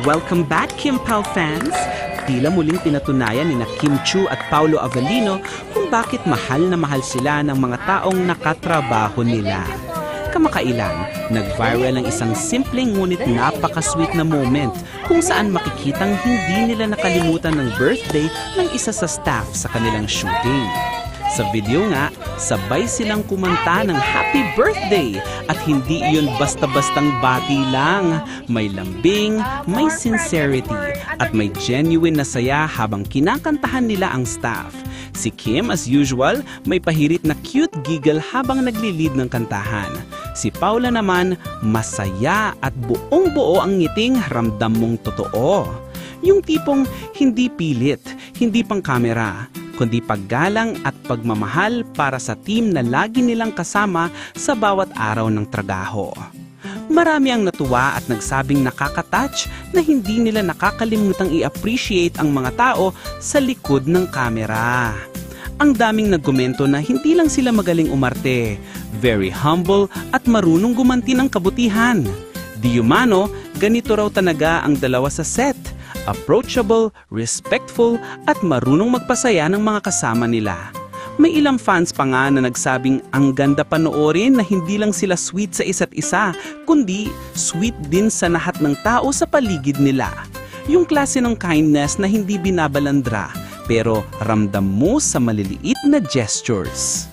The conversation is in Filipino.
Welcome back, Kim Pao fans! Tila muling pinatunayan ni Kim Chiu at Paolo Avellino kung bakit mahal na mahal sila ng mga taong nakatrabaho nila. Kamakailan, nag-viral ang isang simpleng ngunit napaka-sweet na moment kung saan makikitang hindi nila nakalimutan ng birthday ng isa sa staff sa kanilang shooting. Sa video nga, sabay silang kumanta ng happy birthday at hindi iyon basta-bastang bati lang. May lambing, may sincerity at may genuine na saya habang kinakantahan nila ang staff. Si Kim as usual, may pahirit na cute giggle habang nagli-lead ng kantahan. Si Paula naman, masaya at buong-buo ang ngiting ramdam mong totoo. Yung tipong hindi pilit, hindi pang kamera, kundi paggalang at pagmamahal para sa team na lagi nilang kasama sa bawat araw ng trabaho. Marami ang natuwa at nagsabing nakaka-touch na hindi nila nakakalimutang i-appreciate ang mga tao sa likod ng kamera. Ang daming nagkomento na hindi lang sila magaling umarte, very humble at marunong gumanti ng kabutihan. Di umano, ganito raw talaga ang dalawa sa set. Approachable, respectful at marunong magpasaya ng mga kasama nila. May ilang fans pa nga na nagsabing ang ganda panoorin na hindi lang sila sweet sa isa't isa, kundi sweet din sa lahat ng tao sa paligid nila. Yung klase ng kindness na hindi binabalandra, pero ramdam mo sa maliliit na gestures.